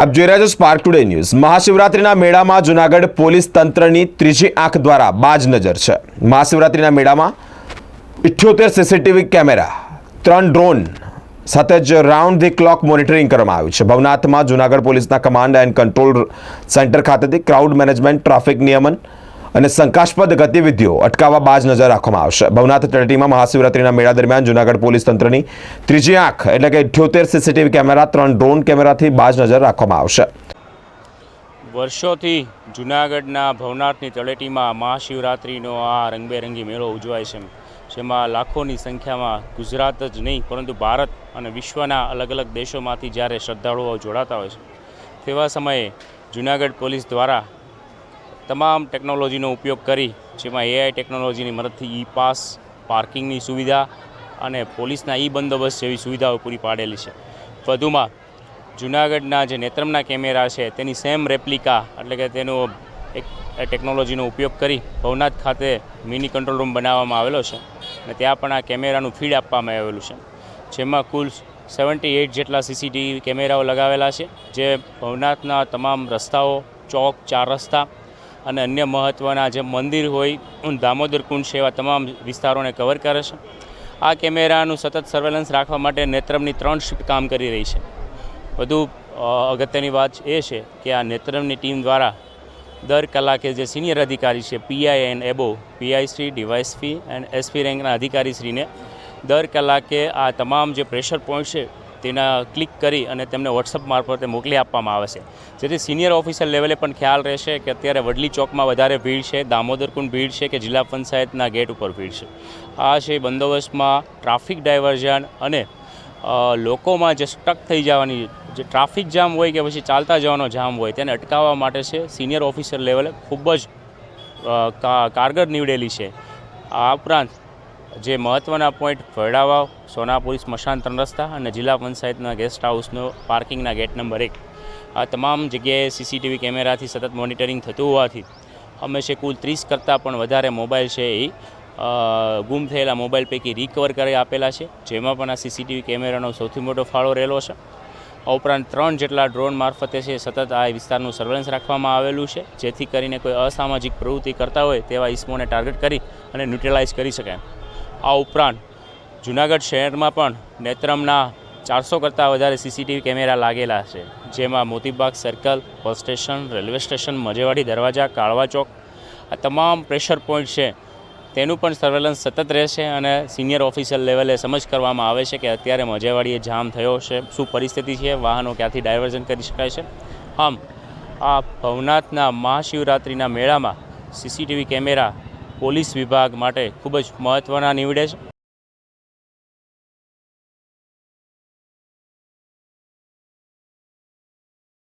આપ જોઈ રહ્યા છો સ્પાર્ક ટુડે ન્યૂઝ। મહાશિવરાત્રિના મેળામાં જૂનાગઢ પોલીસ તંત્રની ત્રીજી આંખ દ્વારા બાજ નજર છે। મહાશિવરાત્રિના મેળામાં 78 સીસીટીવી કેમેરા, 3 ડ્રોન સાથે જ રાઉન્ડ ધી ક્લોક મોનિટરિંગ કરવામાં આવ્યું છે। ભવનાથમાં જૂનાગઢ પોલીસના કમાન્ડ એન્ડ કંટ્રોલ સેન્ટર ખાતેથી ક્રાઉડ મેનેજમેન્ટ, ટ્રાફિક નિયમન અને શંકાસ્પદ ગતિવિધિઓ અટકાવવા બાજ નજર રાખવામાં આવશે। ભવનાથ તળેટીમાં મહાશિવરાત્રિના મેળા દરમિયાન જૂનાગઢ પોલીસ તંત્રની ત્રીજી આંખ એટલે કે 78 સીસીટીવી કેમેરા, 3 ડ્રોન કેમેરાથી બાજ નજર રાખવામાં આવશે। વર્ષોથી જૂનાગઢના ભવનાથની તળેટીમાં મહાશિવરાત્રિનો આ રંગબેરંગી મેળો ઉજવાય છે, જેમાં લાખોની સંખ્યામાં ગુજરાત જ નહીં પરંતુ ભારત અને વિશ્વના અલગ અલગ દેશોમાંથી જ્યારે શ્રદ્ધાળુઓ જોડાતા હોય છે, તેવા સમયે જૂનાગઢ પોલીસ દ્વારા તમામ ટેકનોલોજીનો ઉપયોગ કરી, જેમાં એઆઈ ટેકનોલોજીની મદદથી ઈ પાસ, પાર્કિંગની સુવિધા અને પોલીસના બંદોબસ્ત જેવી સુવિધાઓ પૂરી પાડેલી છે। વધુમાં જૂનાગઢના જે નેત્રમના કેમેરા છે તેની સેમ રેપ્લિકા એટલે કે તેનો એક ટેકનોલોજીનો ઉપયોગ કરી ભવનાથ ખાતે મિની કંટ્રોલ રૂમ બનાવવામાં આવેલો છે અને ત્યાં પણ આ કેમેરાનું ફીડ આપવામાં આવેલું છે, જેમાં કુલ 78 જેટલા સીસીટીવી કેમેરાઓ લગાવેલા છે, જે ભવનાથના તમામ રસ્તાઓ, ચોક, 4 રસ્તા અને અન્ય મહત્ત્વના જે મંદિર હોય, દામોદર કુંડ છે, એવા તમામ વિસ્તારોને કવર કરે છે। આ કેમેરાનું સતત સર્વેલન્સ રાખવા માટે નેત્રમની 3 શિફ્ટ કામ કરી રહી છે। વધુ અગત્યની વાત એ છે કે આ નેત્રમની ટીમ દ્વારા દર કલાકે જે સિનિયર અધિકારી છે, પીઆઈ એન્ડ એબો, પીઆઈશ્રી, ડીવાયએસપી એન્ડ એસપી રેન્કના અધિકારીશ્રીને દર કલાકે આ તમામ જે પ્રેશર પોઈન્ટ છે તેના ક્લિક કરી અને તેમને વોટ્સઅપ મારફતે મોકલી આપવામાં આવે છે, જેથી સિનિયર ઓફિસર લેવલે પણ ખ્યાલ રહેશે કે અત્યારે વડલી ચોકમાં વધારે ભીડ છે, દામોદર કુંડ ભીડ છે કે જિલ્લા પંચાયતના ગેટ ઉપર ભીડ છે। આ છે બંદોબસ્તમાં ટ્રાફિક ડાયવર્ઝન અને લોકોમાં જે સ્ટક થઈ જવાની જે ટ્રાફિક જામ હોય કે પછી ચાલતા જવાનો જામ હોય તેને અટકાવવા માટે છે સિનિયર ઓફિસર લેવલે ખૂબ જ કારગર નીવડેલી છે। આ ઉપરાંત જે મહત્ત્વના પોઈન્ટ ભરડાવાવ, સોનાપુરી સ્મશાન 3 રસ્તા અને જિલ્લા પંચાયતના ગેસ્ટ હાઉસનો પાર્કિંગના ગેટ નંબર 1, આ તમામ જગ્યાએ સીસીટીવી કેમેરાથી સતત મોનિટરિંગ થતું હોવાથી અમે છે કુલ 30 કરતાં પણ વધારે મોબાઈલ છે એ ગુમ થયેલા મોબાઈલ પૈકી રિકવર કરી આપેલા છે, જેમાં પણ આ સીસીટીવી કેમેરાનો સૌથી મોટો ફાળો રહેલો છે। આ ઉપરાંત 3 જેટલા ડ્રોન મારફતે છે સતત આ વિસ્તારનું સર્વેલન્સ રાખવામાં આવેલું છે, જેથી કરીને કોઈ અસામાજિક પ્રવૃત્તિ કરતા હોય તેવા ઇસમોને ટાર્ગેટ કરી અને ન્યુટ્રલાઇઝ કરી શકાય। આ ઉપરાંત જૂનાગઢ શહેરમાં પણ નેત્રમના 400 કરતાં વધારે સીસીટીવી કેમેરા લાગેલા છે, જેમાં Motibaug circle, bus station, railway station, Majevadi Darwaja, Kalwa ચોક, આ તમામ પ્રેશર પોઈન્ટ છે તેનું પણ સર્વેલન્સ સતત રહેશે અને સિનિયર ઓફિસર લેવલે સમજ કરવામાં આવે છે કે અત્યારે મજેવાડીએ જામ થયો છે, શું પરિસ્થિતિ છે, વાહનો ક્યાંથી ડાયવર્ઝન કરી શકાય છે। આમ આ ભવનાથના મહાશિવરાત્રિના મેળામાં સીસીટીવી કેમેરા પોલીસ વિભાગ માટે ખૂબ જ મહત્ત્વના નીવડે છે।